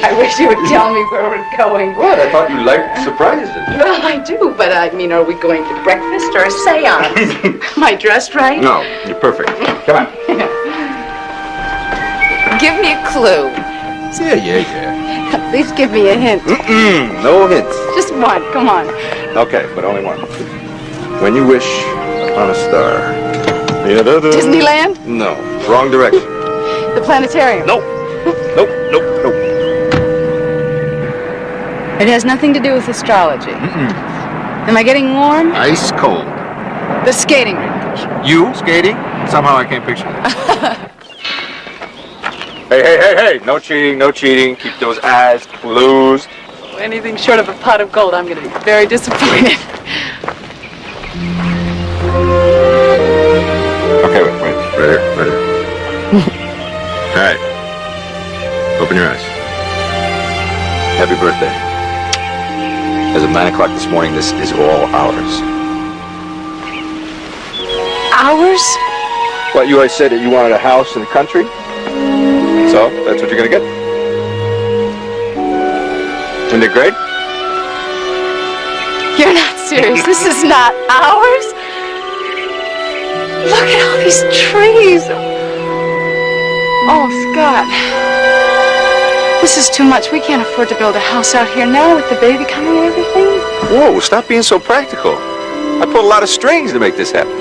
I wish you would tell me where we're going. What? I thought you liked surprises. Well, I do, but I mean, are we going to breakfast or a seance? Am I dressed right? No, you're perfect. Come on. Give me a clue. Yeah. At least give me a hint. No hints. Just one, come on. Okay, but only one. When you wish upon a star. Disneyland? No, wrong direction. The planetarium? Nope. It has nothing to do with astrology. Am I getting warm? Ice cold. The skating rink. You skating? Somehow I can't picture that. Hey. No cheating. Keep those eyes closed. Anything short of a pot of gold, I'm going to be very disappointed. Okay, wait. Right here. All right. Open your eyes. Happy birthday. As of 9 o'clock this morning, this is all ours. Ours? Well, you always said that you wanted a house in the country. So, that's what you're going to get. Isn't it great? You're not serious. This is not ours. Look at all these trees. Oh, Scott. This is too much. We can't afford to build a house out here now with the baby coming and everything. Whoa, stop being so practical. I pulled a lot of strings to make this happen.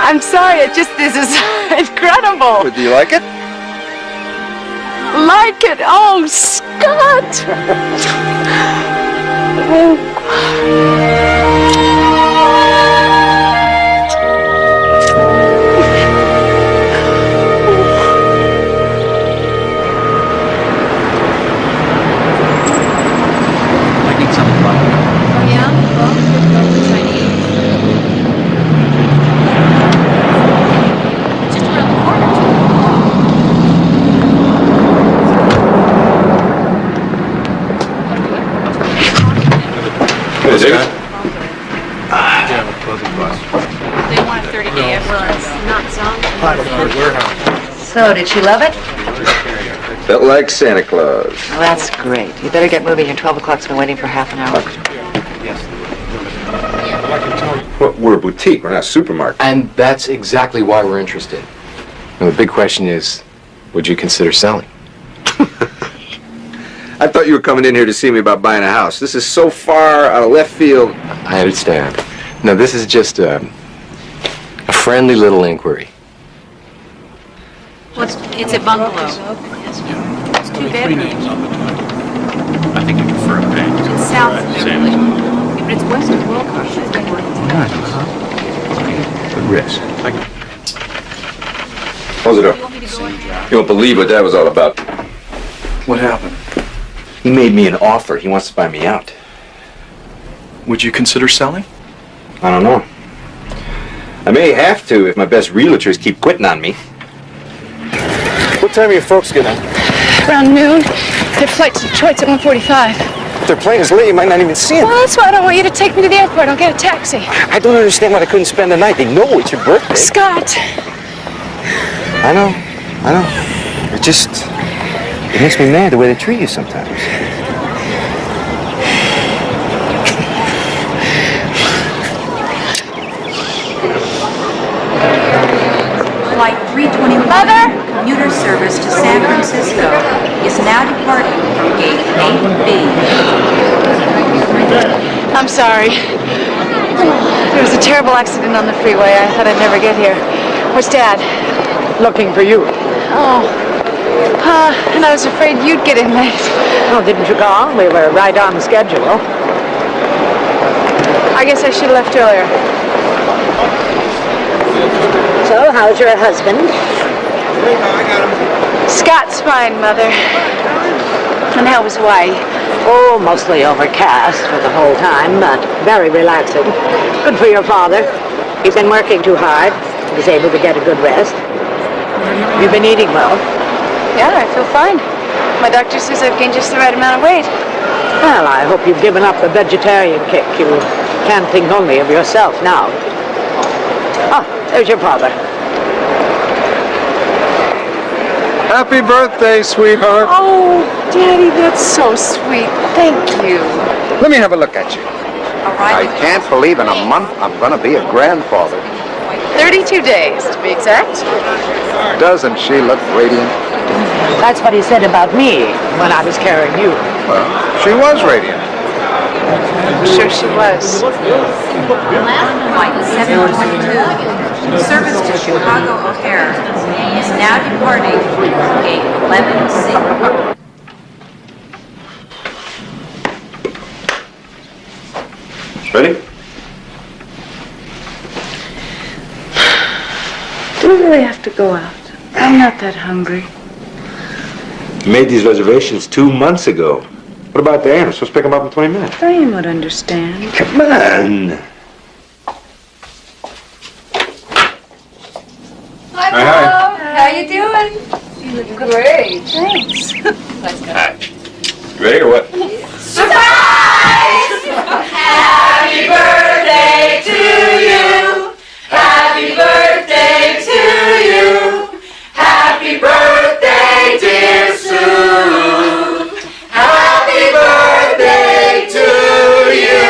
I'm sorry. This is incredible. But do you like it? Like it? Oh, Scott. Is it? They want 30-day advance, not some. So, did she love it? Felt like Santa Claus. Well, that's great. You better get moving. Your 12 o'clock's been waiting for half an hour. Well, we're a boutique. We're not a supermarket. And that's exactly why we're interested. And the big question is, would you consider selling? I thought you were coming in here to see me about buying a house. This is so far out of left field. I understand. No, this is just a friendly little inquiry. Well, it's a bungalow. It's 2 bedrooms. I think you prefer a bank. It's south of Beverly. Yeah, but it's west of Wilcox. Good risk. Close the door. You won't believe what that was all about. What happened? He made me an offer. He wants to buy me out. Would you consider selling? I don't know. I may have to if my best realtors keep quitting on me. What time are your folks getting? Around noon. Their flight to Detroit's at 1:45. Their plane is late. You might not even see them. Well, that's why I don't want you to take me to the airport. I'll get a taxi. I don't understand why they couldn't spend the night. They know it's your birthday. Scott. I know. It makes me mad the way they treat you sometimes. Flight 321 Mother? commuter service to San Francisco is now departing from gate 8B. I'm sorry. There was a terrible accident on the freeway. I thought I'd never get here. Where's Dad? Looking for you. Oh. And I was afraid you'd get in late. Oh, didn't you call? We were right on schedule. I guess I should have left earlier. So, how's your husband? Scott's fine, Mother. And how was Hawaii? Oh, mostly overcast for the whole time, but very relaxing. Good for your father. He's been working too hard. He's able to get a good rest. You've been eating well. Yeah, I feel fine. My doctor says I've gained just the right amount of weight. Well, I hope you've given up the vegetarian kick. You can't think only of yourself now. Oh, there's your father. Happy birthday, sweetheart. Oh, Daddy, that's so sweet. Thank you. Let me have a look at you. I can't believe in a month I'm going to be a grandfather. 32 days, to be exact. Doesn't she look radiant? That's what he said about me when I was carrying you. Well, she was radiant. I'm sure she was. Flight 722, service to Chicago O'Hare, is now departing from gate 11C. Ready? Do we really have to go out? I'm not that hungry. You made these reservations 2 months ago. What about Diane? I'm supposed to pick him up in 20 minutes. Diane would understand. Come on. Hi, Bob. How you doing? You look great. Thanks. Let's go. Hi. You ready or what? Surprise! Happy birthday to you. Happy birthday to you. Happy birthday, dear Sue. Happy birthday to you.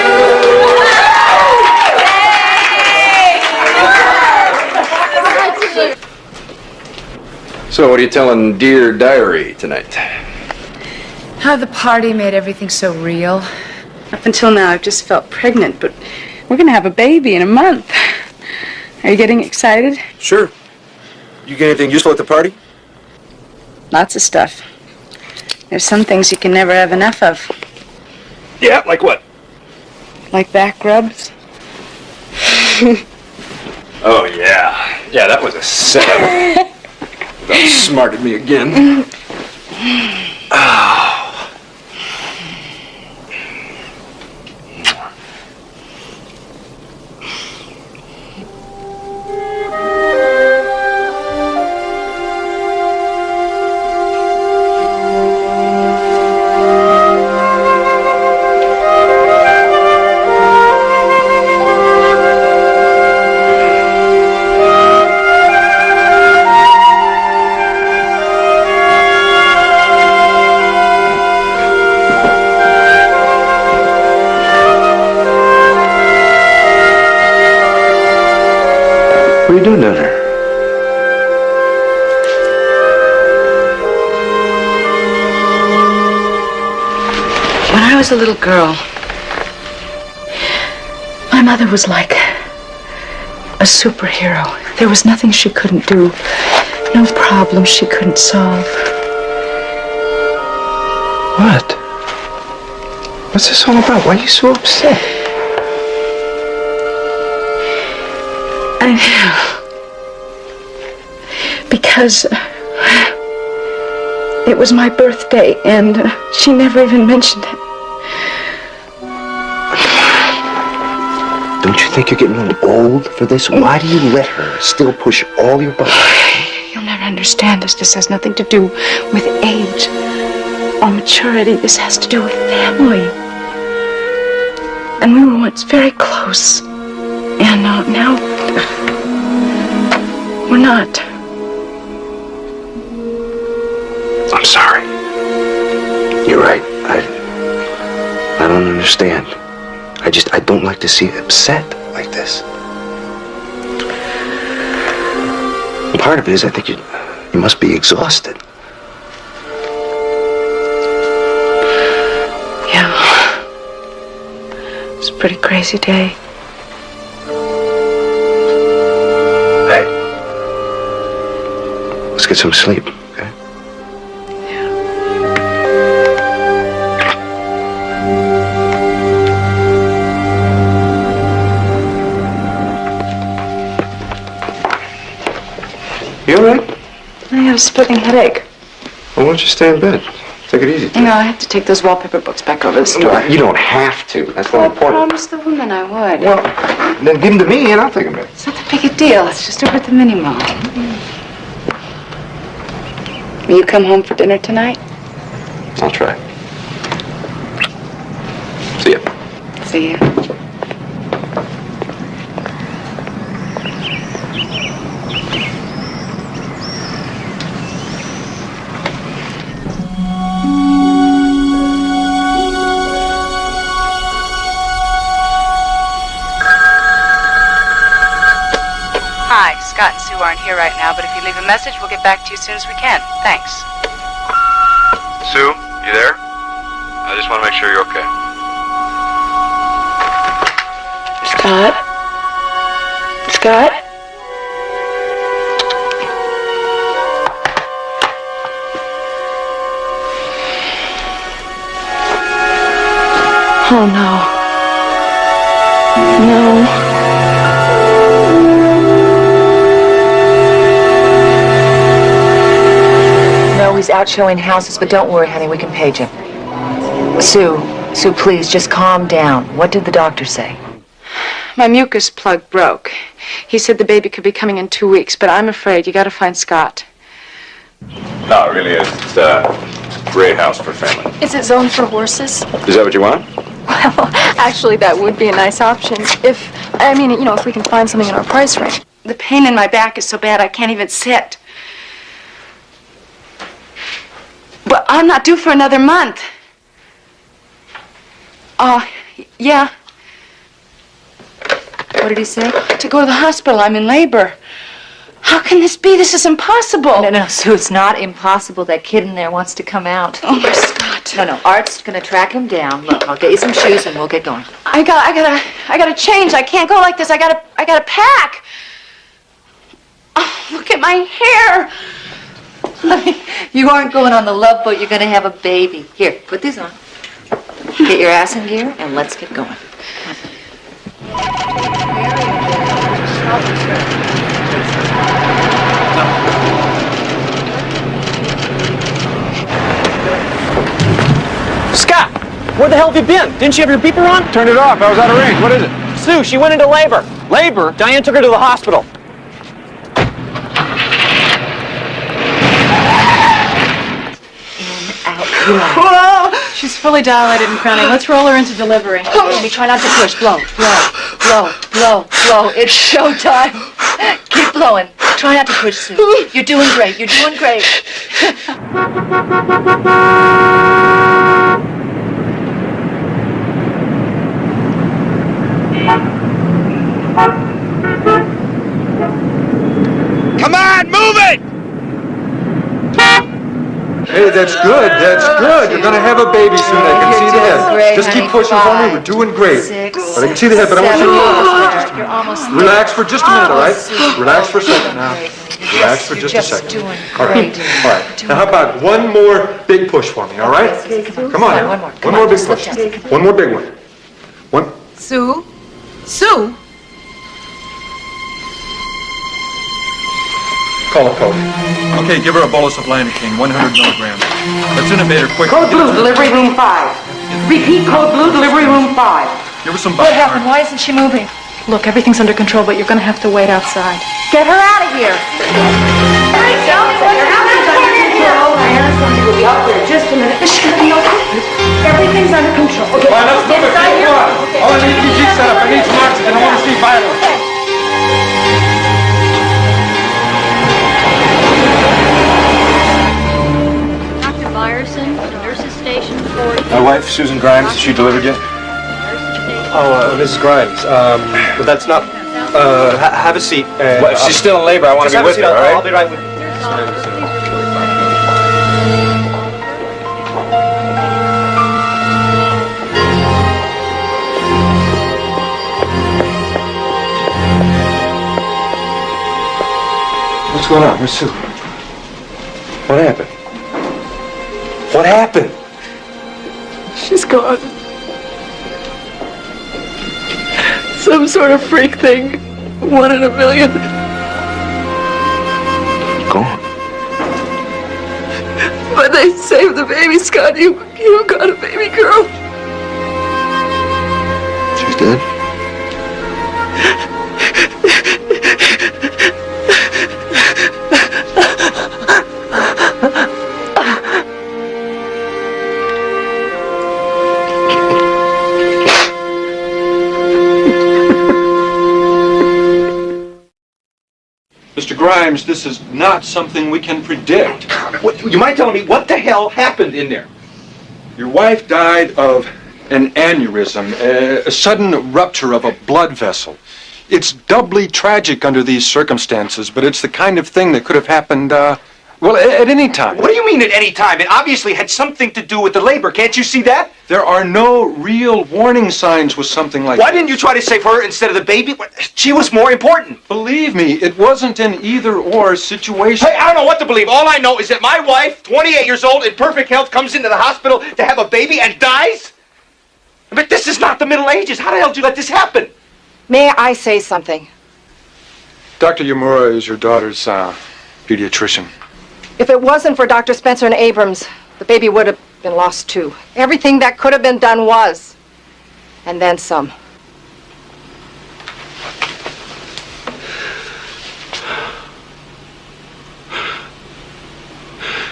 So, what are you telling Dear Diary tonight? How the party made everything so real. Up until now, I've just felt pregnant, but we're gonna have a baby in a month. Are you getting excited? Sure. You get anything useful at the party? Lots of stuff. There's some things you can never have enough of, Yeah, like what? like back rubs. Oh, yeah. Yeah, that was a setup. That smarted me again. What are you doing down there? When I was a little girl, my mother was like a superhero. There was nothing she couldn't do, no problem she couldn't solve. What? What's this all about? Why are you so upset? I know. Because it was my birthday and she never even mentioned it. Don't you think you're getting a little old for this? Why do you let her still push all your buttons? You'll never understand this. This has nothing to do with age or maturity. This has to do with family. And we were once very close. And now we're not. I'm sorry. You're right. I don't understand. I don't like to see you upset like this. And part of it is I think you must be exhausted. Yeah. It's a pretty crazy day. Hey. Let's get some sleep, okay? You all right? I have a splitting headache. Well, why don't you stay in bed? Take it easy. You know, I have to take those wallpaper books back over to the store. You don't have to. That's Well, not I important. promised the woman I would. Well, then give them to me and I'll take them in. It's not that big a deal. It's just over at the mini mall. Will you come home for dinner tonight? I'll try. See ya. See you. Hi, Scott and Sue aren't here right now, but if you leave a message, we'll get back to you as soon as we can. Thanks. Sue, you there? I just want to make sure you're okay. Scott? Scott? Oh, no. No. No, he's out showing houses, but don't worry, honey, we can page him. Sue, please, just calm down. What did the doctor say? My mucus plug broke. He said the baby could be coming in 2 weeks, but I'm afraid you gotta find Scott. No, it really is. It's a great house for family. Is it zoned for horses? Is that what you want? Well, actually, that would be a nice option. If we can find something in our price range. The pain in my back is so bad I can't even sit. Well, I'm not due for another month. Yeah. What did he say? To go to the hospital. I'm in labor. How can this be? This is impossible. No, Sue, it's not impossible. That kid in there wants to come out. Oh, my Scott. No, Art's gonna track him down. Look, I'll get you some shoes and we'll get going. I gotta change. I can't go like this. I gotta pack. Oh, look at my hair. You aren't going on the Love Boat. You're gonna have a baby. Here, put these on. Get your ass in gear and let's get going. Scott, where the hell have you been? Didn't you have your beeper on? Turned it off. I was out of range. What is it? Sue, she went into labor. Labor? Diane took her to the hospital. Whoa! She's fully dilated and crowning. Let's roll her into delivery. Amy, try not to push. Blow. It's showtime. Keep blowing. Try not to push, Sue. You're doing great. Come on, move it! Hey, that's good. That's good. You're gonna have a baby soon. I can see the head. Great, Just keep honey. pushing for me. We're doing great. 6, But I can see the head. But I want you to You're almost there. relax for just a minute, all right? Sue. Relax for a second now. Relax for just a second. All right. All right. Now, how about one more big push for me? All right? Come on. One more. One more big push. One more big one. One. Sue? Call a code. Okay, give her a bolus of lidocaine, 100 milligrams. Let's intubate her quick. Code Blue, delivery room 5. Repeat, Code Blue, delivery room 5. Give her some What happened? Why isn't she moving? Look, everything's under control, but you're gonna have to wait outside. Get her out of here. We'll be up there just a minute. Everything's under control. Okay. All right, let's move it. Come on. All I need is EG set up. I need some oxygen. I want to see vitals. Dr. Byerson, nurses station 40. My wife, Susan Grimes, is she delivered yet? Oh, Mrs. Grimes. But that's not. Have a seat. Well, if she's still in labor, I want to be with her, all right? I'll be right with you. What's going on? Where's Sue? What happened? What happened? She's gone. Some sort of freak thing. 1 in a million. Gone. But they saved the baby, Scott. You got a baby girl. She's dead? Mr. Grimes, this is not something we can predict. You mind telling me what the hell happened in there? Your wife died of an aneurysm, a sudden rupture of a blood vessel. It's doubly tragic under these circumstances, but it's the kind of thing that could have happened, well, at any time. What do you mean at any time? It obviously had something to do with the labor. Can't you see that? There are no real warning signs with something like Why that. didn't you try to save her instead of the baby? She was more important. Believe me, it wasn't an either-or situation. Hey, I don't know what to believe. All I know is that my wife, 28 years old, in perfect health, comes into the hospital to have a baby and dies? But this is not the Middle Ages. How the hell did you let this happen? May I say something? Dr. Yamura is your daughter's pediatrician. If it wasn't for Dr. Spencer and Abrams, the baby would have been lost too. Everything that could have been done was. And then some.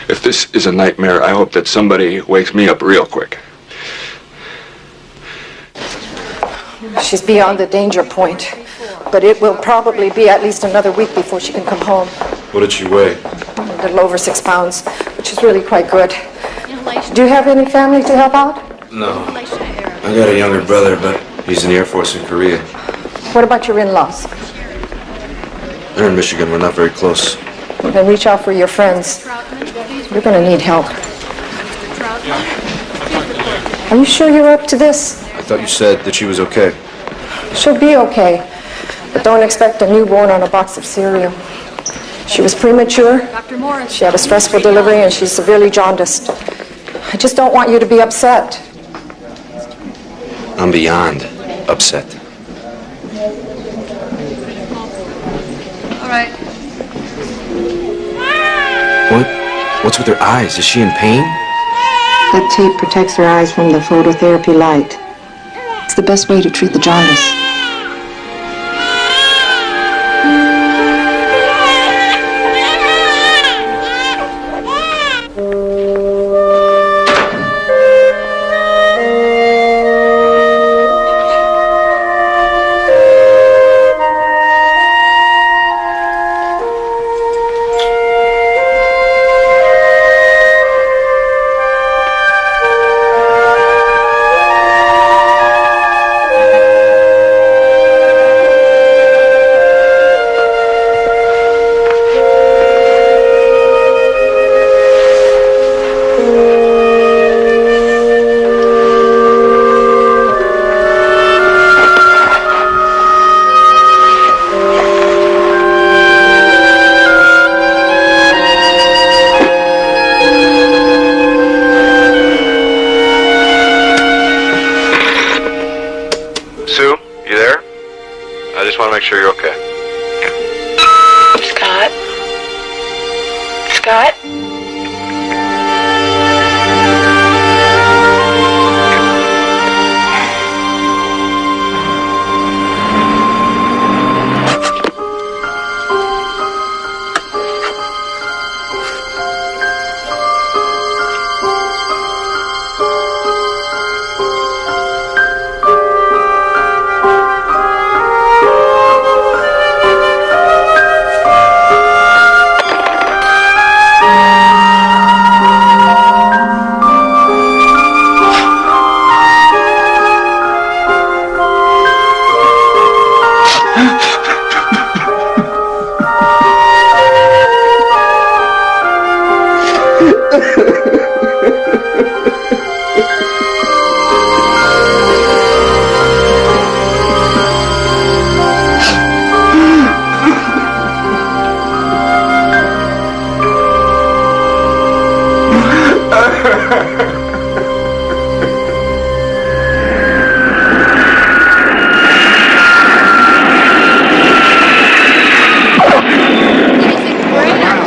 If this is a nightmare, I hope that somebody wakes me up real quick. She's beyond the danger point. But it will probably be at least another week before she can come home. What did she weigh? A little over 6 pounds, which is really quite good. Do you have any family to help out? No. I got a younger brother, but he's in the Air Force in Korea. What about your in-laws? They're in Michigan. We're not very close. Then reach out for your friends. You're going to need help. Are you sure you're up to this? I thought you said that she was okay. She'll be okay. But don't expect a newborn on a box of cereal. She was premature. She had a stressful delivery and she's severely jaundiced. I just don't want you to be upset. I'm beyond upset. All right. What's with her eyes? Is she in pain? That tape protects her eyes from the phototherapy light. It's the best way to treat the jaundice. Make sure you're okay. Scott? Scott?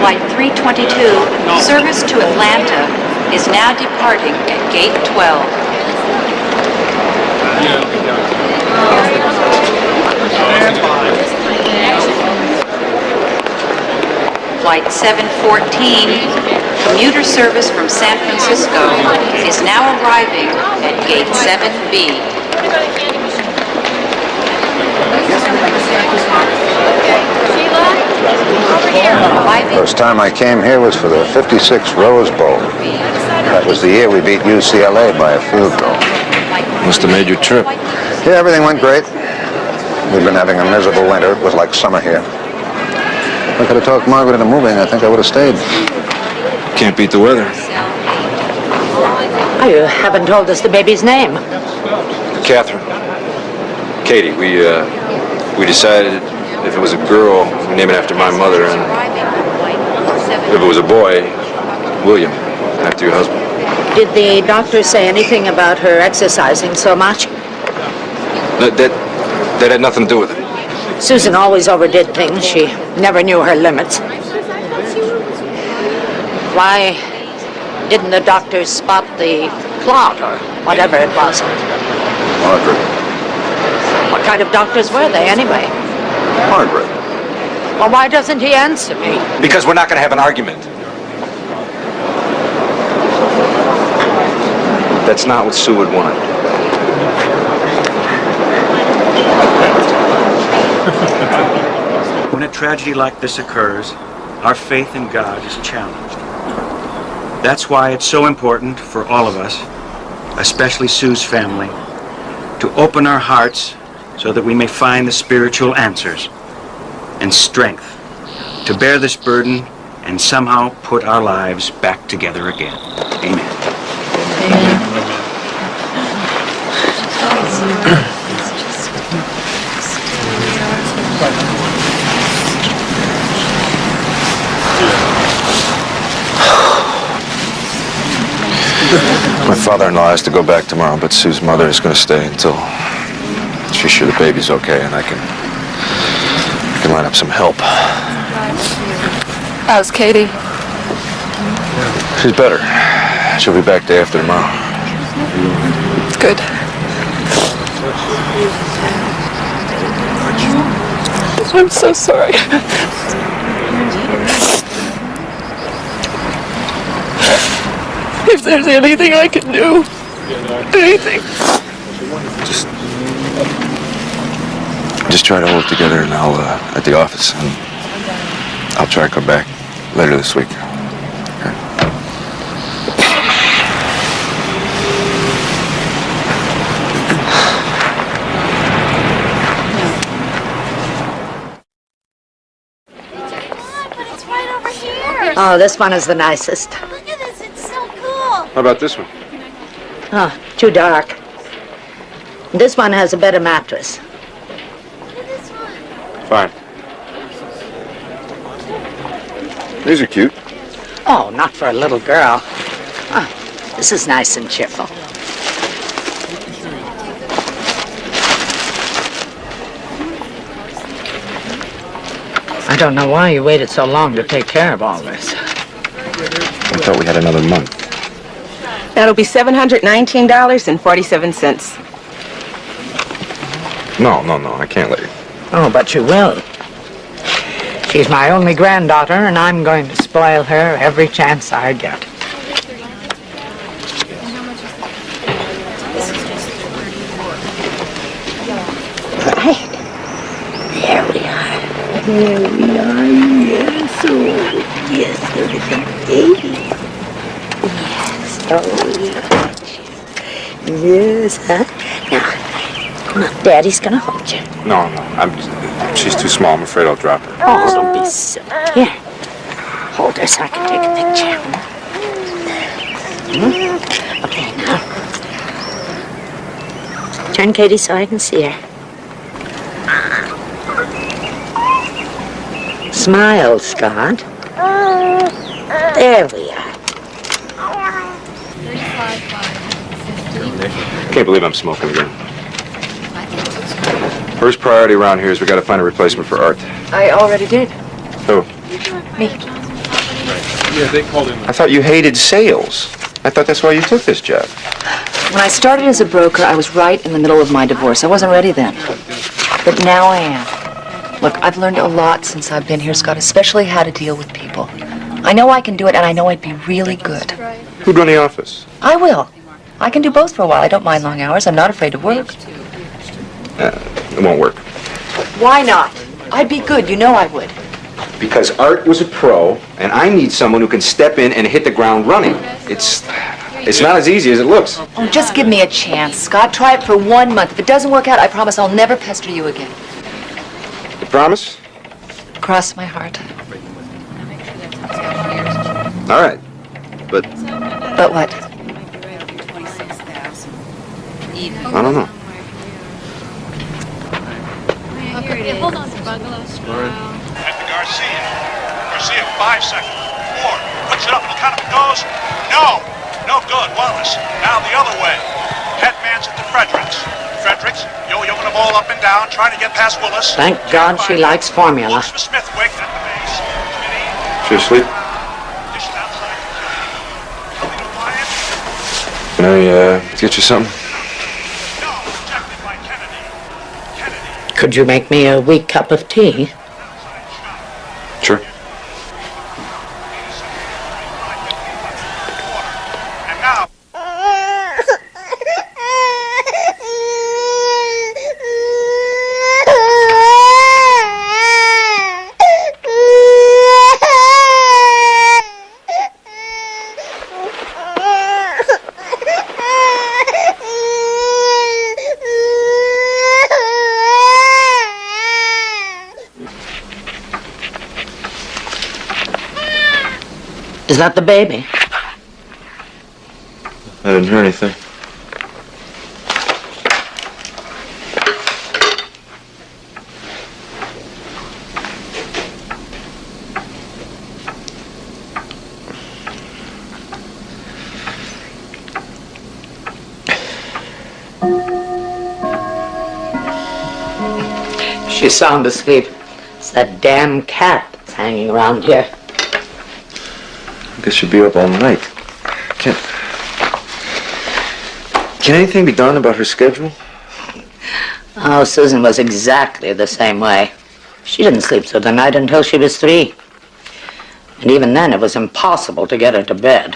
Flight 322, service to Atlanta, is now departing at Gate 12. Flight 714, commuter service from San Francisco, is now arriving at Gate 7B. First time I came here was for the 56 Rose Bowl. That was the year we beat UCLA by a field goal. Must have made your trip. Yeah, everything went great. We've been having a miserable winter. It was like summer here. If I could have talked Margaret into moving, I think I would have stayed. Can't beat the weather. Oh, you haven't told us the baby's name. Catherine. Katie, we decided if it was a girl, we'd name it after my mother, and if it was a boy, William, after your husband. Did the doctor say anything about her exercising so much? That had nothing to do with it. Susan always overdid things. She never knew her limits. Why didn't the doctor spot the clot or whatever it was? Margaret. What kind of doctors were they anyway? Margaret. Well, why doesn't he answer me? Because we're not going to have an argument. That's not what Sue would want. When a tragedy like this occurs, our faith in God is challenged. That's why it's so important for all of us, especially Sue's family, to open our hearts so that we may find the spiritual answers and strength to bear this burden and somehow put our lives back together again. Amen. My father-in-law has to go back tomorrow, but Sue's mother is going to stay until she's sure the baby's okay, and I can line up some help. How's Katie? She's better. She'll be back day after tomorrow. Good. I'm so sorry. If there's anything I can do, anything. Just try to hold it together, and I'll at the office, and I'll try to come back later this week. Oh, this one is the nicest. Look at this, it's so cool. How about this one? Oh, too dark. This one has a better mattress. Look at this one. Fine. These are cute. Oh, not for a little girl. Oh, this is nice and cheerful. I don't know why you waited so long to take care of all this. I thought we had another month. That'll be $719.47. No, I can't let you. Oh, but you will. She's my only granddaughter, and I'm going to spoil her every chance I get. Right. There we are. There we are. Yes. Oh, yes, there is a baby. Yes. Oh, yes. Huh? Now, come on. Daddy's going to hold you. No, she's too small. I'm afraid I'll drop her. Oh, don't be silly. Here. Hold her so I can take a picture. Okay, now. Turn Katie so I can see her. Smile, Scott. There we are. Can't believe I'm smoking again. First priority around here is we got to find a replacement for Art. I already did. Who? Me. I thought you hated sales. I thought that's why you took this job. When I started as a broker, I was right in the middle of my divorce. I wasn't ready then. But now I am. Look, I've learned a lot since I've been here, Scott, especially how to deal with people. I know I can do it, and I know I'd be really good. Who'd run the office? I will. I can do both for a while. I don't mind long hours. I'm not afraid to work. It won't work. Why not? I'd be good. You know I would. Because Art was a pro, and I need someone who can step in and hit the ground running. It's not as easy as it looks. Oh, just give me a chance, Scott. Try it for 1 month. If it doesn't work out, I promise I'll never pester you again. promise? Cross my heart. All right. But But what? I don't know. Okay, hold on, Bungalow Square. At the Garcia. Garcia, 5 seconds. 4. Puts it up. Look how it goes. No. No good. Wallace. Now the other way. Headman's at the Fredericks. Fredericks, yo-yoing the ball up and down, trying to get past Willis. Thank God she likes formula. Looks for Smithwick at the base. Should I sleep? Can I get you something? Could you make me a weak cup of tea? Sure. And now. Is that the baby? I didn't hear anything. She's sound asleep. It's that damn cat that's hanging around here. I guess she'll be up all night. Can anything be done about her schedule? Oh, Susan was exactly the same way. She didn't sleep through the night until she was 3. And even then, it was impossible to get her to bed.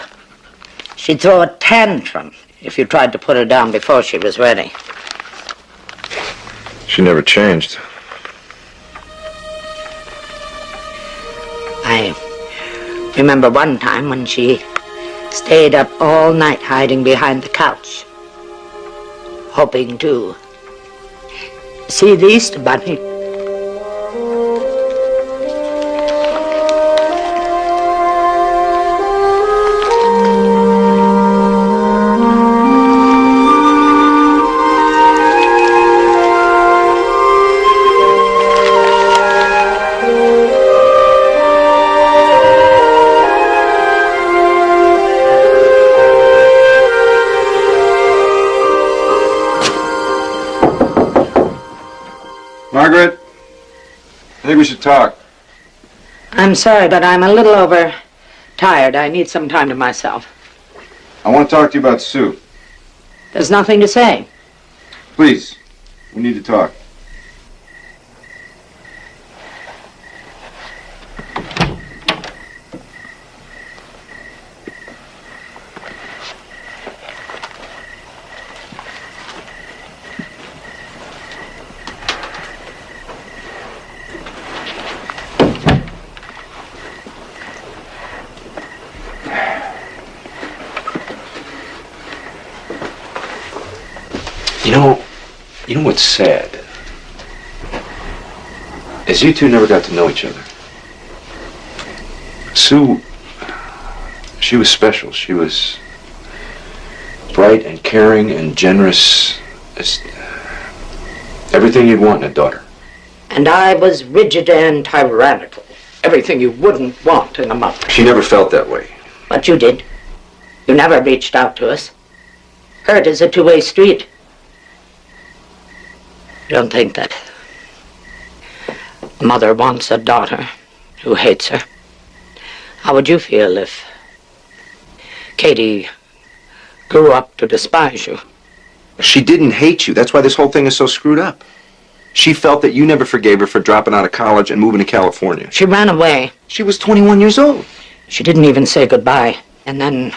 She'd throw a tantrum if you tried to put her down before she was ready. She never changed. I remember one time when she stayed up all night hiding behind the couch, hoping to see the Easter Bunny. Margaret, I think we should talk. I'm sorry, but I'm a little overtired. I need some time to myself. I want to talk to you about Sue. There's nothing to say. Please, we need to talk. You know what's sad? Is you two never got to know each other. Sue, she was special. She was bright and caring and generous. Everything you'd want in a daughter. And I was rigid and tyrannical. Everything you wouldn't want in a mother. She never felt that way. But you did. You never reached out to us. Hurt is a two-way street. You don't think that a mother wants a daughter who hates her. How would you feel if Katie grew up to despise you? She didn't hate you. That's why this whole thing is so screwed up. She felt that you never forgave her for dropping out of college and moving to California. She ran away. She was 21 years old. She didn't even say goodbye. And then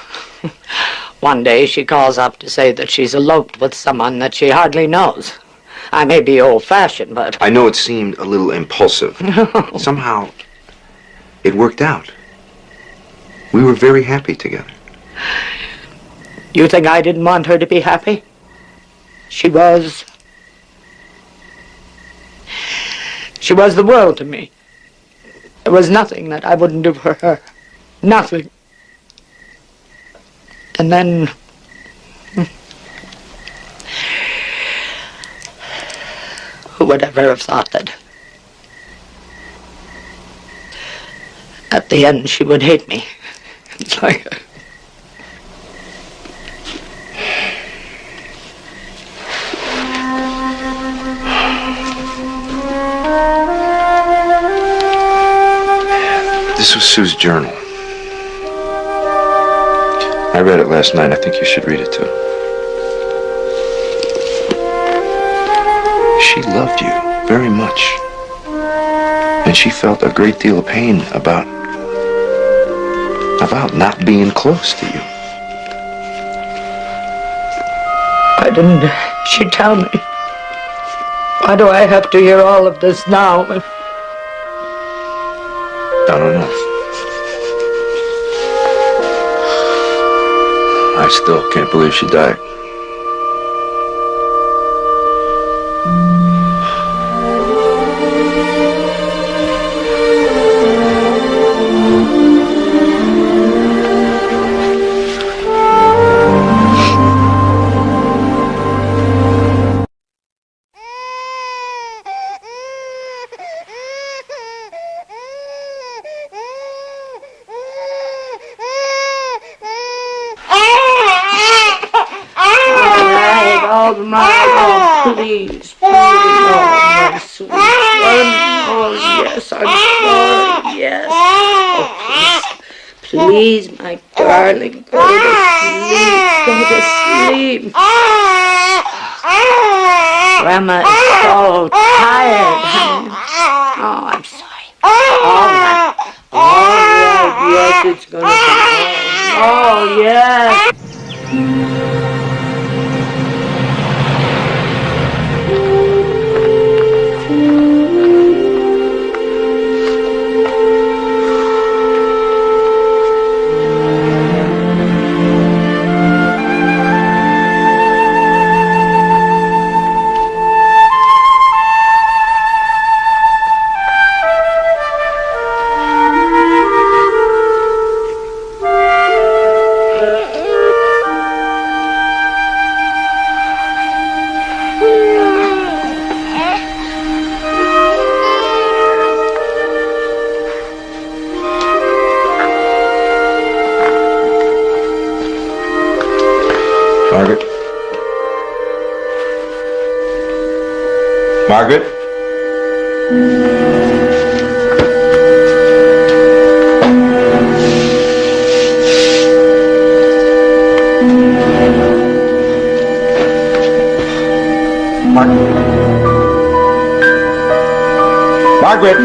one day she calls up to say that she's eloped with someone that she hardly knows. I may be old-fashioned, but... I know it seemed a little impulsive. No. Somehow, it worked out. We were very happy together. You think I didn't want her to be happy? She was. She was the world to me. There was nothing that I wouldn't do for her. Nothing. And then... who would ever have thought that at the end she would hate me? It's like... This was Sue's journal. I read it last night. I think you should read it too. She loved you very much. And she felt a great deal of pain about not being close to you. Why didn't she tell me? Why do I have to hear all of this now? I don't know. I still can't believe she died. Please, oh, my sweet one. Oh, yes, I'm sorry, yes. Oh, please, my darling, go to sleep, Grandma is so tired, honey. Oh, I'm sorry. All right, yes, it's gonna be all. Oh, yes. Margaret? Margaret?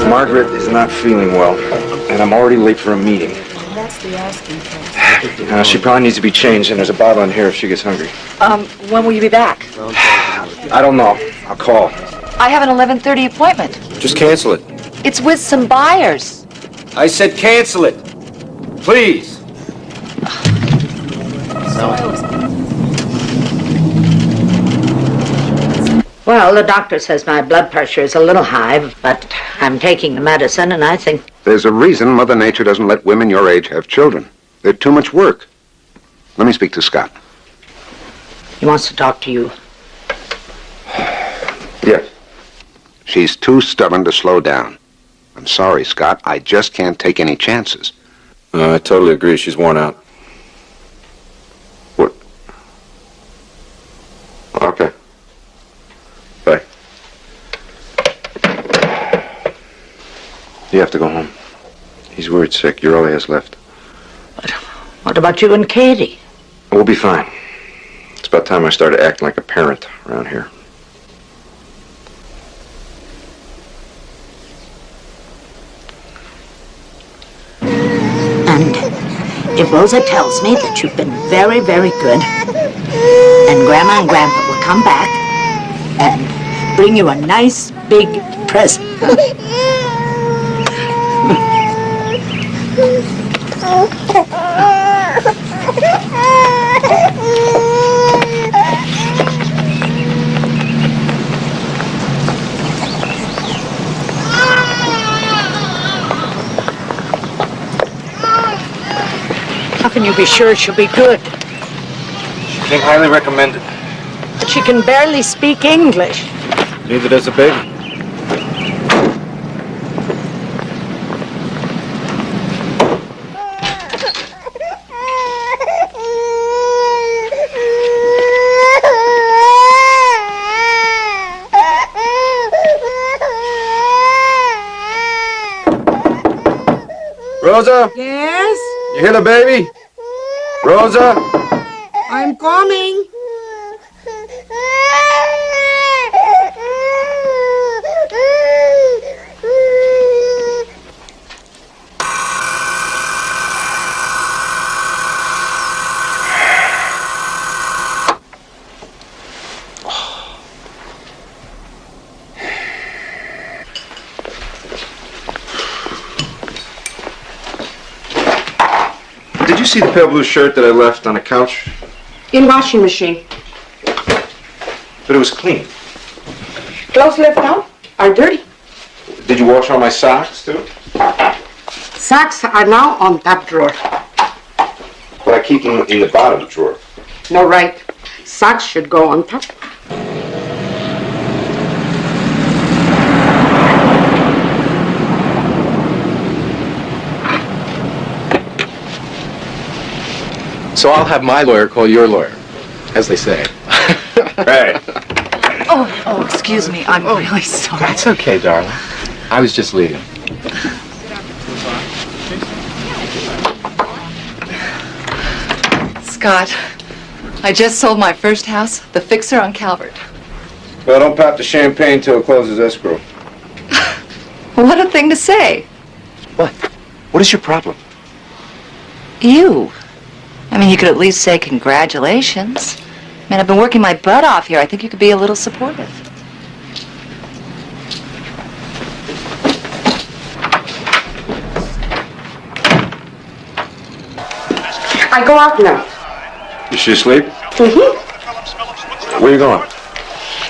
Margaret is not feeling well, and I'm already late for a meeting. That's the asking price. She probably needs to be changed, and there's a bottle in here if she gets hungry. When will you be back? I don't know. I'll call. I have an 11:30 appointment. Just cancel it. It's with some buyers. I said cancel it. Please. Well, the doctor says my blood pressure is a little high, but I'm taking the medicine, and I think... There's a reason Mother Nature doesn't let women your age have children. They're too much work. Let me speak to Scott. He wants to talk to you. Yes. She's too stubborn to slow down. I'm sorry, Scott. I just can't take any chances. I totally agree. She's worn out. What? Okay. Bye. You have to go home. He's worried sick. You're all he has left. What about you and Katie? We'll be fine. It's about time I started acting like a parent around here. And if Rosa tells me that you've been very, very good, and Grandma and Grandpa will come back and bring you a nice big present. can you be sure she'll be good? I think highly recommended. But she can barely speak English. Neither does the baby. Rosa? Yes? You hear the baby? Rosa? I'm coming. Did you see the pale blue shirt that I left on the couch? In washing machine. But it was clean. Clothes left out are dirty. Did you wash all my socks, too? Socks are now on top drawer. But I keep them in the bottom drawer. No, right. Socks should go on top. So I'll have my lawyer call your lawyer, as they say. Right. Oh, excuse me. I'm really sorry. That's okay, darling. I was just leaving. Scott, I just sold my first house, the Fixer on Calvert. Well, don't pop the champagne till it closes escrow. What a thing to say. What? What is your problem? You. I mean, you could at least say congratulations. Man, I've been working my butt off here. I think you could be a little supportive. I go out now. Is she asleep? Mm-hmm. Where you going?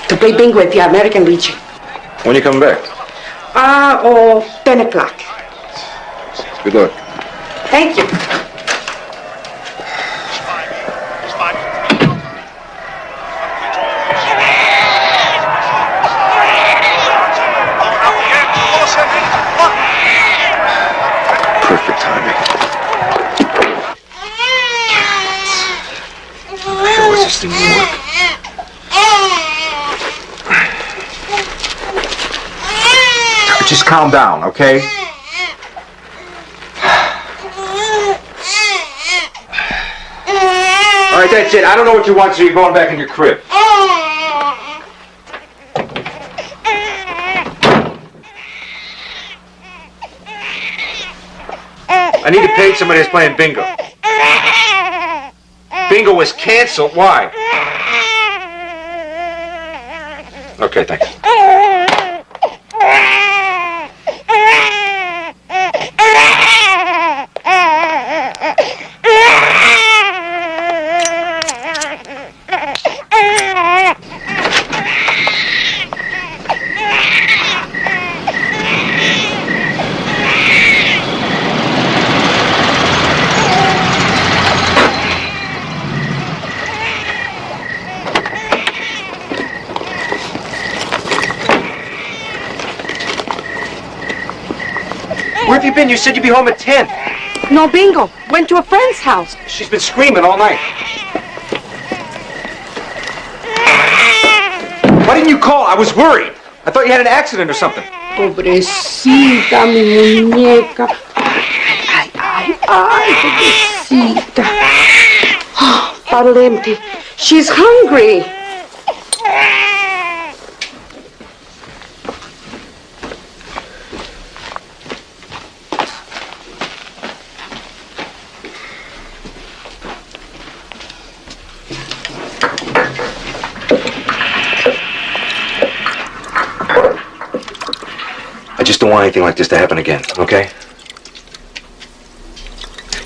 To play bingo at the American Legion. When you coming back? 10 o'clock. Good luck. Thank you. Perfect timing. How the hell is this thing gonna work? Just calm down, okay? All right, that's it. I don't know what you want, so you're going back in your crib. I need to pay somebody that's playing bingo. Bingo was canceled. Why? Okay, thanks. Where have you been? You said you'd be home at 10. No bingo. Went to a friend's house. She's been screaming all night. Why didn't you call? I was worried. I thought you had an accident or something. Pobrecita, mi muñeca. Ay, ay, ay, pobrecita. Oh, bottle empty. She's hungry. I just don't want anything like this to happen again, okay?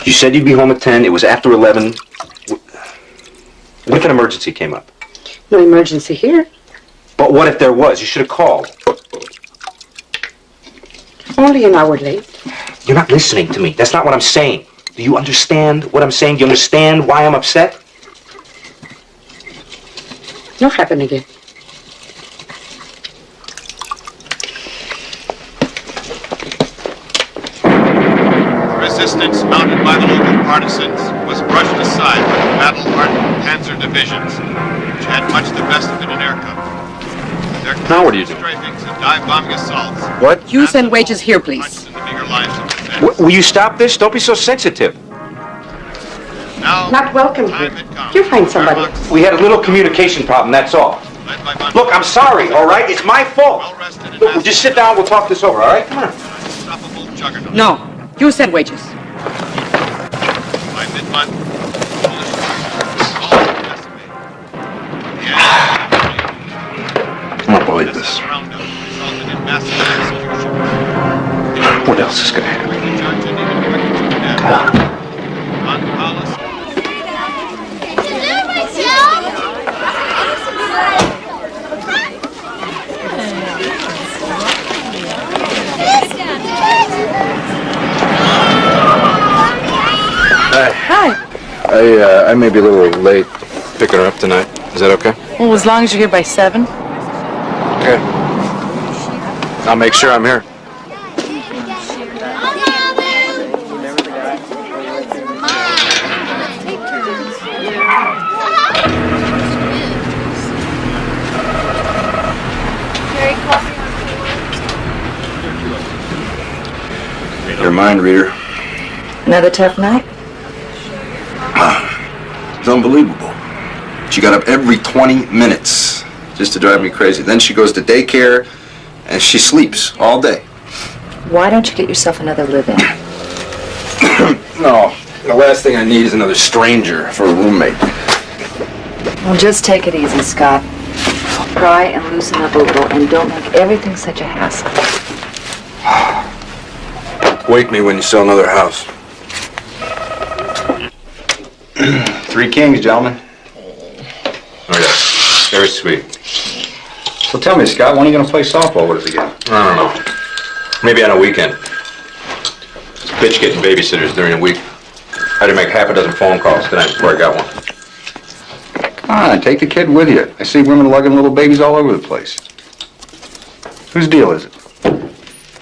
You said you'd be home at 10. It was after 11. What if an emergency came up? No emergency here. But what if there was? You should have called. Only an hour late. You're not listening to me. That's not what I'm saying. Do you understand what I'm saying? Do you understand why I'm upset? Not happen again. Resistance mounted by the local partisans was brushed aside by the battle-hardened Panzer divisions, which had much the best of it in air cover. Their Now what do you do? strafings and dive-bombing assaults. What? You send wages here, please. The bigger lines of defense. Will you stop this? Don't be so sensitive. Now, Not welcome here. You find somebody else. We had a little communication problem, that's all. Look, I'm sorry, all right? It's my fault. Look, we'll just sit down, we'll talk this over, all right? Come on. No. You send wages. By mid-month, I don't believe this. What else is going to happen? Hi. I may be a little late picking her up tonight. Is that okay? Well, as long as you're here by 7. Okay. I'll make sure I'm here. You're a mind reader. Another tough night? It's unbelievable. She got up every 20 minutes just to drive me crazy. Then she goes to daycare and she sleeps all day. Why don't you get yourself another live-in? No, the last thing I need is another stranger for a roommate. Well, just take it easy, Scott. Try and loosen up a little and don't make everything such a hassle. Wake me when you sell another house. 3 kings, gentlemen. Oh, yes. Very sweet. So tell me, Scott, when are you going to play softball with us again? I don't know. Maybe on a weekend. It's a bitch getting babysitters during the week. I had to make half a dozen phone calls tonight before I got one. Come on, take the kid with you. I see women lugging little babies all over the place. Whose deal is it?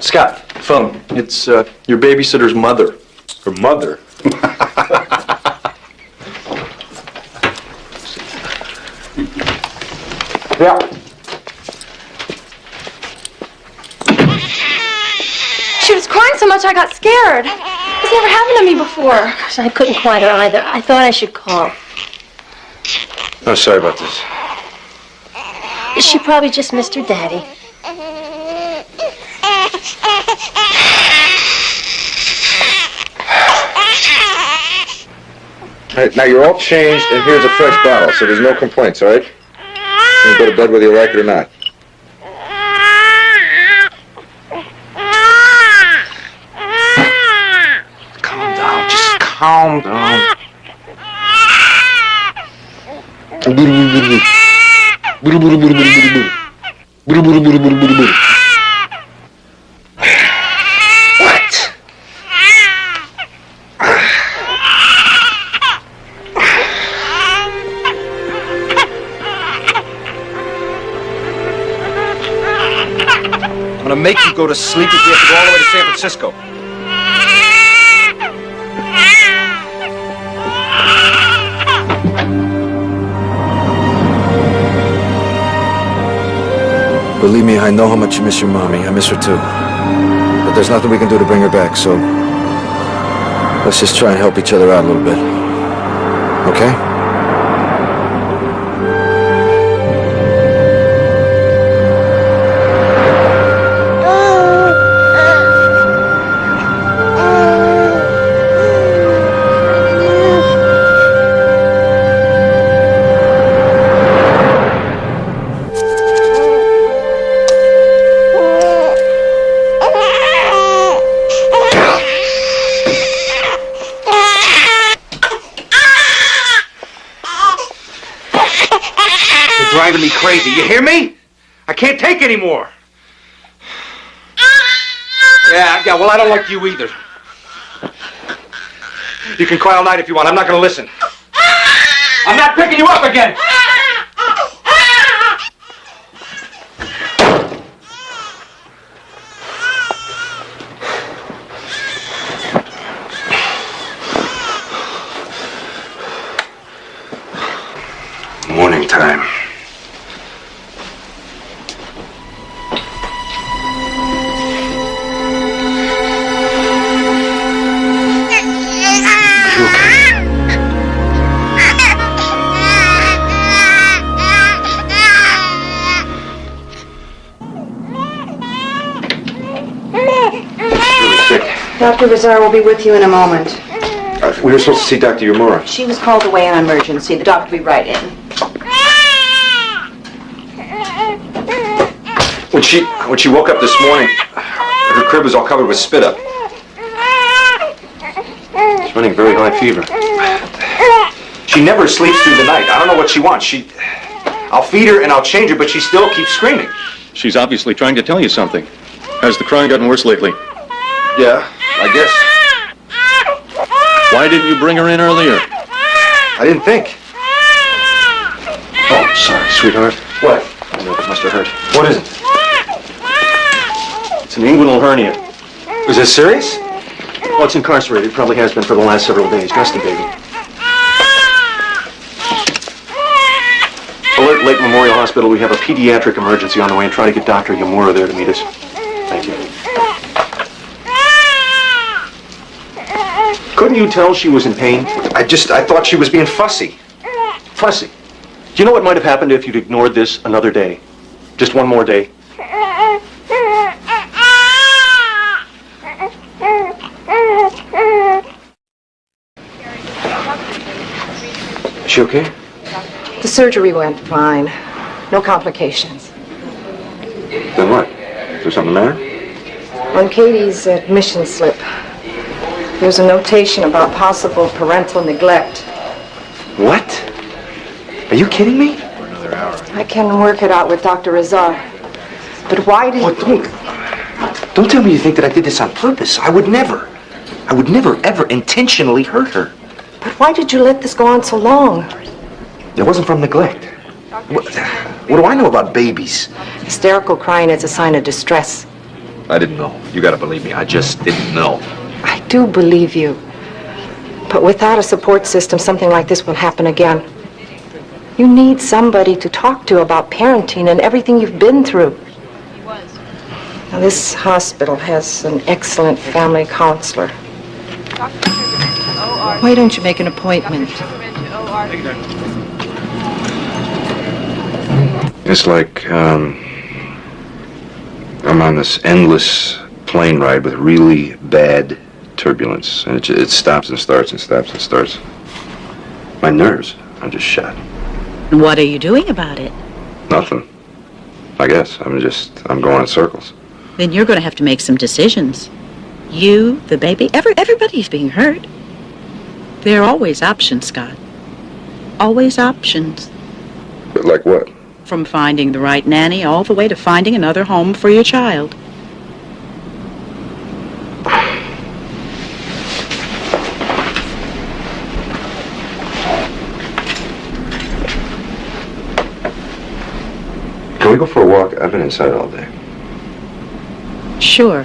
Scott, phone. It's your babysitter's mother. Her mother? Yeah. She was crying so much I got scared. This never happened to me before. Gosh, I couldn't quiet her either. I thought I should call. Oh, sorry about this. She probably just missed her daddy. All right, now you're all changed, and here's a fresh bottle, so there's no complaints, all right? You can go to bed whether you like it or not. Calm down, just calm down. What? I'm gonna make you go to sleep if we have to go all the way to San Francisco. Believe me, I know how much you miss your mommy. I miss her too. But there's nothing we can do to bring her back, so let's just try and help each other out a little bit. Okay? Driving me crazy, you hear me? I can't take anymore. Yeah, well, I don't like you either. You can cry all night if you want. I'm not going to listen. I'm not picking you up again. Morning time. Dr. Rizar will be with you in a moment. We were supposed to see Dr. Yamura. She was called away on emergency. The doctor will be right in. When she woke up this morning, her crib was all covered with spit up. She's running very high fever. She never sleeps through the night. I don't know what she wants. I'll feed her and I'll change her, but she still keeps screaming. She's obviously trying to tell you something. Has the crying gotten worse lately? Yeah, I guess. Why didn't you bring her in earlier? I didn't think. Oh, sorry, sweetheart. What? I know it must have hurt. What is it? It's an inguinal hernia. Is this serious? Well, it's incarcerated. Probably has been for the last several days. Just a baby. Alert Lake Memorial Hospital. We have a pediatric emergency on the way and try to get Dr. Yamura there to meet us. Thank you. Couldn't you tell she was in pain? I thought she was being fussy. Fussy. Do you know what might have happened if you'd ignored this another day? Just one more day? Is she okay? The surgery went fine. No complications. Then what? Is there something the matter? On Katie's admission slip, there's a notation about possible parental neglect. What? Are you kidding me? I can work it out with Dr. Rizar. But why did... Don't tell me you think that I did this on purpose. I would never, ever intentionally hurt her. But why did you let this go on so long? It wasn't from neglect. What do I know about babies? Hysterical crying is a sign of distress. I didn't know. You gotta believe me. I just didn't know. I do believe you. But without a support system, something like this will happen again. You need somebody to talk to about parenting and everything you've been through. Now, this hospital has an excellent family counselor. Why don't you make an appointment? It's like, I'm on this endless plane ride with really bad turbulence. And it stops and starts and stops and starts. My nerves are just shot. What are you doing about it? Nothing. I guess. I'm going in circles. Then you're going to have to make some decisions. You, the baby, everybody's being hurt. There are always options, Scott. Always options. But like what? From finding the right nanny all the way to finding another home for your child. Can we go for a walk? I've been inside all day. Sure.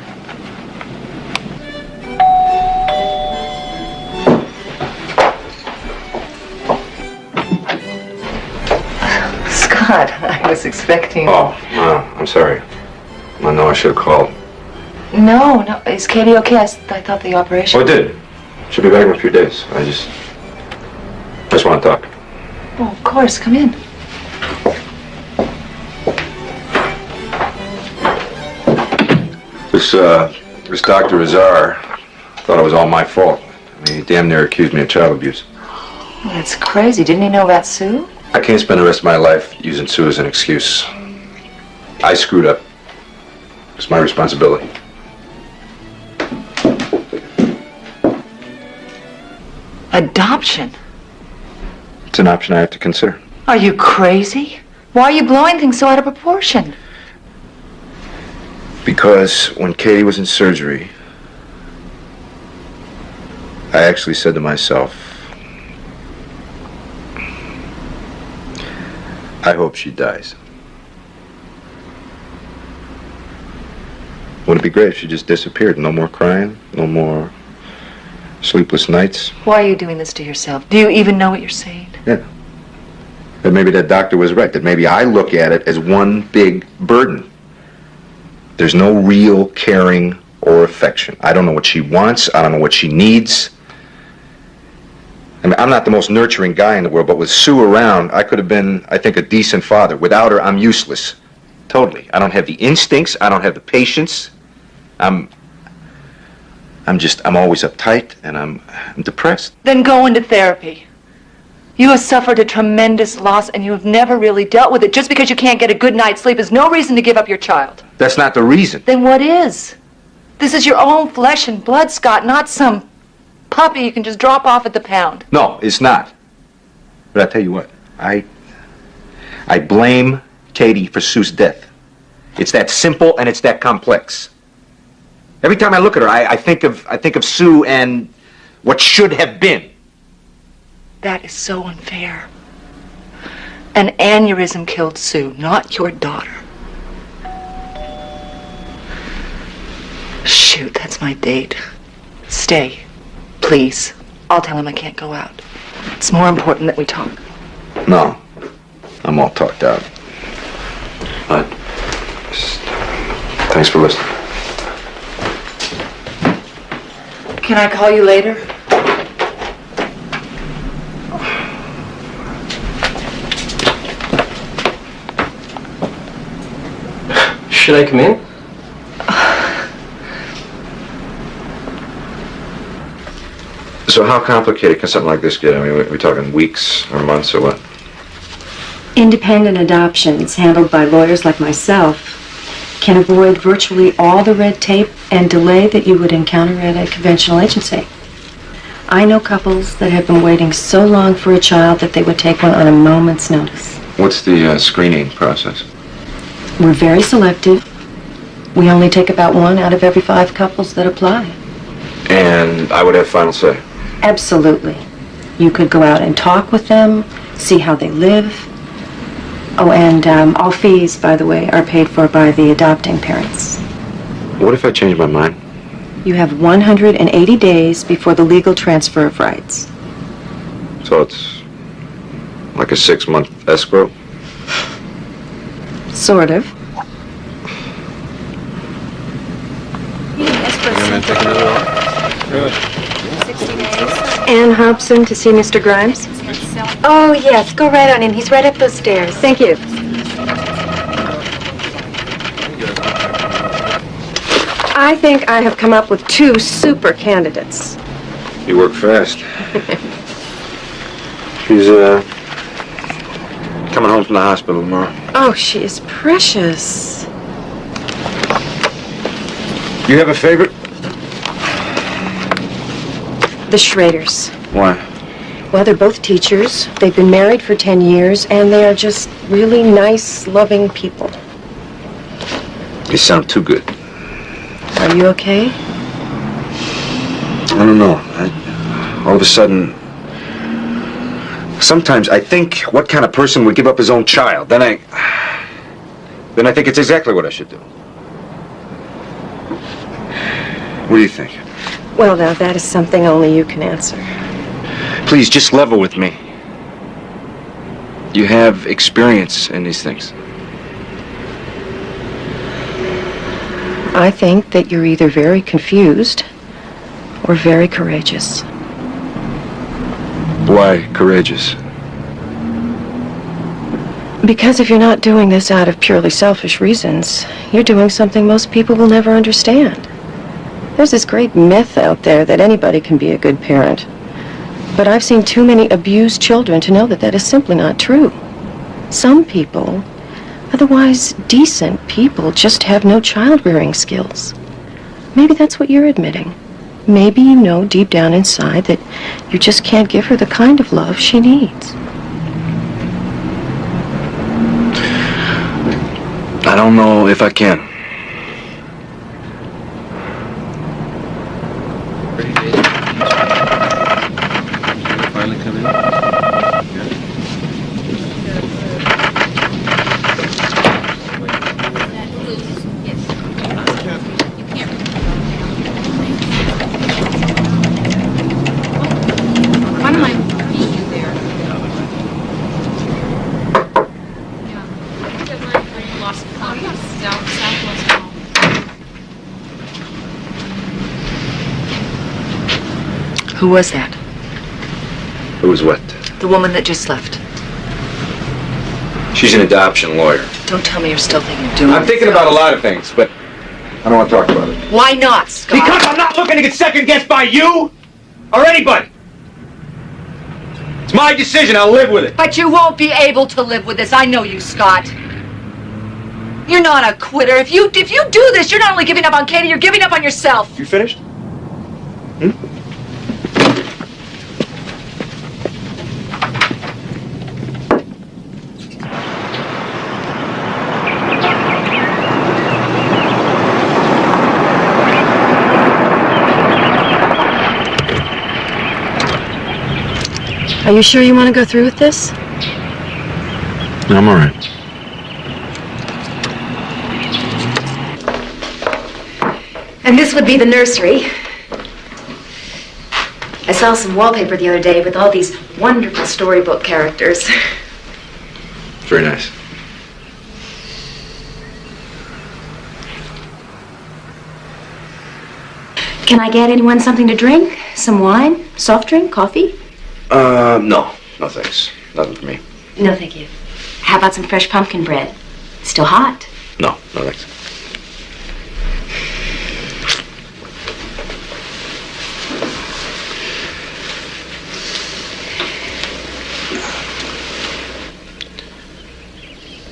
Scott, I was expecting... Oh, no, I'm sorry. I know I should have called. No, is Katie okay? I thought the operation... Oh, I did. She'll be back in a few days. I just want to talk. Oh, of course, come in. This Dr. Rizar thought it was all my fault. I mean, he damn near accused me of child abuse. That's crazy. Didn't he know about Sue? I can't spend the rest of my life using Sue as an excuse. I screwed up. It's my responsibility. Adoption? It's an option I have to consider. Are you crazy? Why are you blowing things so out of proportion? Because when Katie was in surgery, I actually said to myself, I hope she dies. Would it be great if she just disappeared? No more crying, no more sleepless nights. Why are you doing this to yourself? Do you even know what you're saying? Yeah. That maybe that doctor was right, that maybe I look at it as one big burden. There's no real caring or affection. I don't know what she wants. I don't know what she needs. I mean, I'm not the most nurturing guy in the world, but with Sue around, I could have been, I think, a decent father. Without her, I'm useless. Totally. I don't have the instincts. I don't have the patience. I'm always uptight, and I'm depressed. Then go into therapy. You have suffered a tremendous loss, and you have never really dealt with it. Just because you can't get a good night's sleep is no reason to give up your child. That's not the reason. Then what is? This is your own flesh and blood, Scott, not some puppy you can just drop off at the pound. No, it's not. But I tell you what, I blame Katie for Sue's death. It's that simple and it's that complex. Every time I look at her, I think of Sue and what should have been. That is so unfair. An aneurysm killed Sue, not your daughter. Shoot, that's my date. Stay, please. I'll tell him I can't go out. It's more important that we talk. No, I'm all talked out. But thanks for listening. Can I call you later? Should I come in? So how complicated can something like this get? I mean, we talking weeks or months or what? Independent adoptions handled by lawyers like myself can avoid virtually all the red tape and delay that you would encounter at a conventional agency. I know couples that have been waiting so long for a child that they would take one on a moment's notice. What's the screening process? We're very selective. We only take about 1 out of every 5 couples that apply. And I would have final say. Absolutely. You could go out and talk with them, see how they live. Oh, and all fees, by the way, are paid for by the adopting parents. What if I change my mind? You have 180 days before the legal transfer of rights. So it's like a 6-month escrow? Sort of. Ann Hobson to see Mr. Grimes? Oh, yes. Go right on in. He's right up those stairs. Thank you. I think I have come up with 2 super candidates. You work fast. She's coming home from the hospital tomorrow. Oh, she is precious. You have a favorite? The Schraders. Why? Well, they're both teachers. They've been married for 10 years, and they are just really nice, loving people. You sound too good. Are you okay? I don't know. All of a sudden, sometimes I think what kind of person would give up his own child. Then I think it's exactly what I should do. What do you think? Well, now, that is something only you can answer. Please, just level with me. You have experience in these things. I think that you're either very confused or very courageous. Why courageous? Because if you're not doing this out of purely selfish reasons, you're doing something most people will never understand. There's this great myth out there that anybody can be a good parent. But I've seen too many abused children to know that that is simply not true. Some people, otherwise decent people, just have no child-rearing skills. Maybe that's what you're admitting. Maybe you know deep down inside that you just can't give her the kind of love she needs. I don't know if I can. Who was that? Who was what? The woman that just left. She's an adoption lawyer. Don't tell me you're still thinking of doing I'm thinking about a lot of things, but I don't want to talk about it. Why not, Scott? Because I'm not looking to get second-guessed by you or anybody. It's my decision. I'll live with it. But you won't be able to live with this. I know you, Scott. You're not a quitter. If you do this, you're not only giving up on Katie, you're giving up on yourself. You finished? Are you sure you want to go through with this? No, I'm all right. And this would be the nursery. I saw some wallpaper the other day with all these wonderful storybook characters. Very nice. Can I get anyone something to drink? Some wine? Soft drink? Coffee? No. No, thanks. Nothing for me. No, thank you. How about some fresh pumpkin bread? Still hot? No, no, thanks.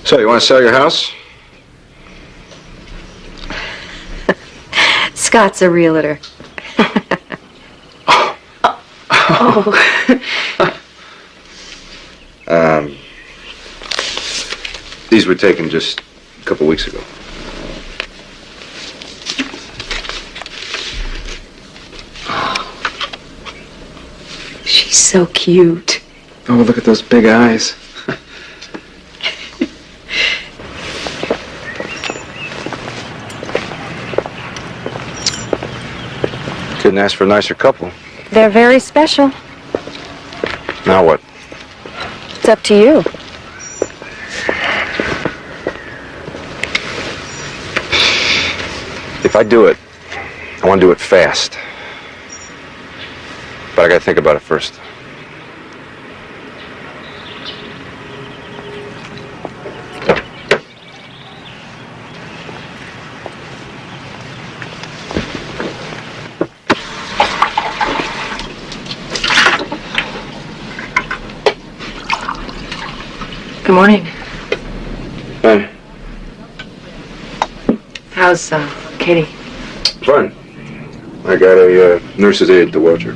So, you want to sell your house? Scott's a realtor. These were taken just a couple weeks ago. She's so cute. Oh, look at those big eyes. Couldn't ask for a nicer couple. They're very special. Now what? It's up to you. If I do it, I want to do it fast. But I gotta think about it first. Good morning. Hey. How's, Katie? Fine. I got a nurse's aide to watch her.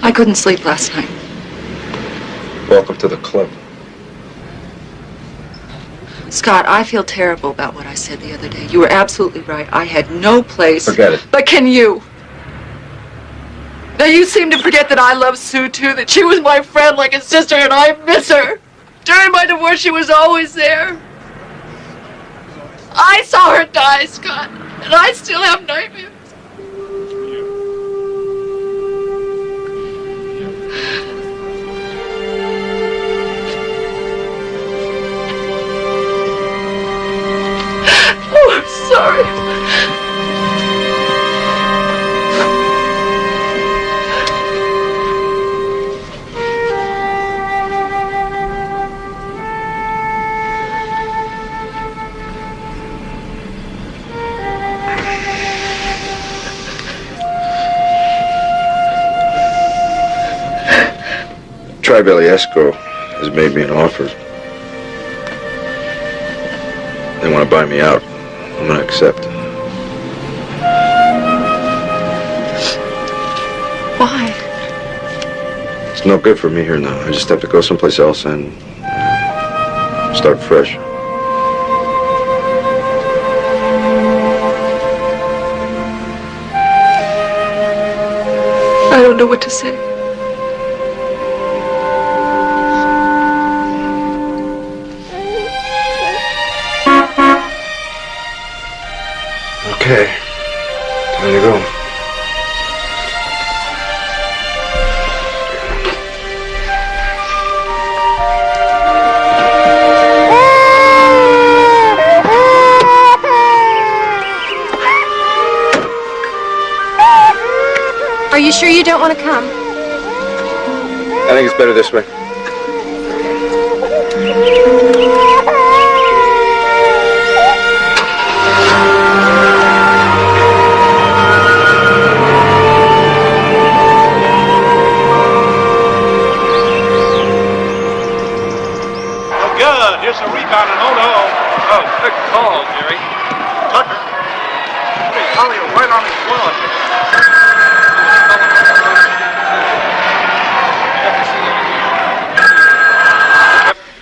I couldn't sleep last night. Welcome to the club. Scott, I feel terrible about what I said the other day. You were absolutely right. I had no place. Forget it. But can you? Now you seem to forget that I love Sue too, that she was my friend like a sister and I miss her. During my divorce, she was always there. I saw her die, Scott, and I still have nightmares. Oh, I'm sorry. Tri-Valley Escrow has made me an offer. They want to buy me out. I'm going to accept. Why? It's no good for me here now. I just have to go someplace else and start fresh. I don't know what to say. Okay, time to go. you don't want to come? I think it's better this way. Good. Here's a rebound, and oh no. Oh, good call, Jerry. Tucker. Hey, Collier right on his glove.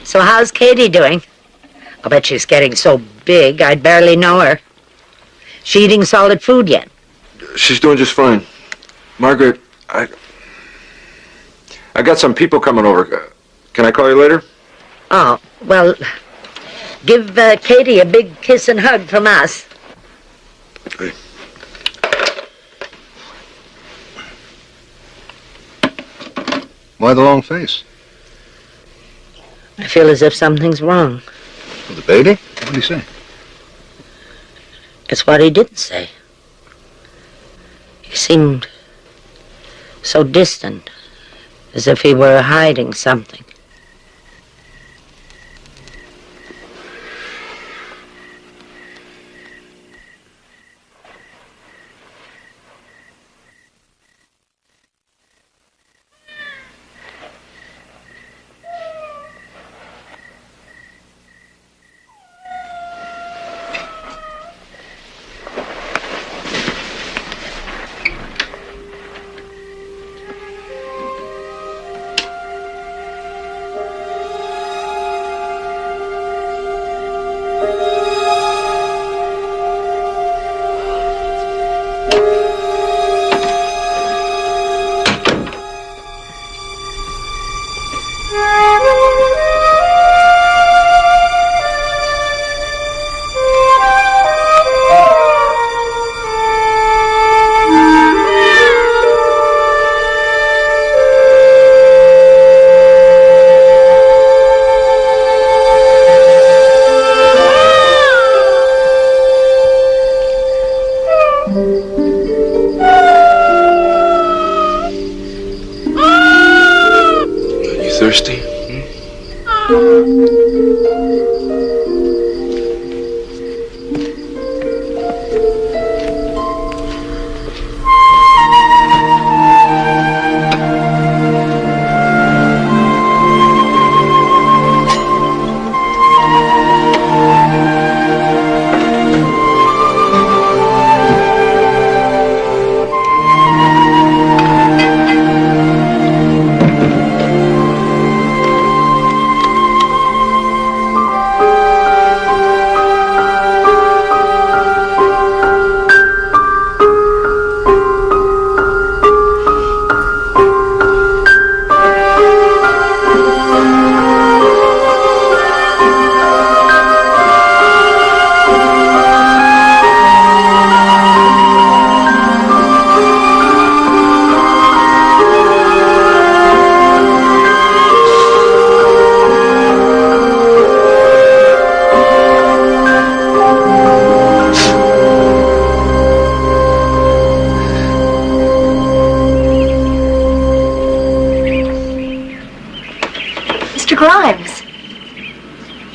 So how's Katie doing? I bet she's getting so big I'd barely know her. She eating solid food yet? She's doing just fine. Margaret, I got some people coming over. Can I call you later? Oh, well, give Katie a big kiss and hug from us. Okay. Why the long face? I feel as if something's wrong. With the baby? What did he say? It's what he didn't say. He seemed so distant, as if he were hiding something.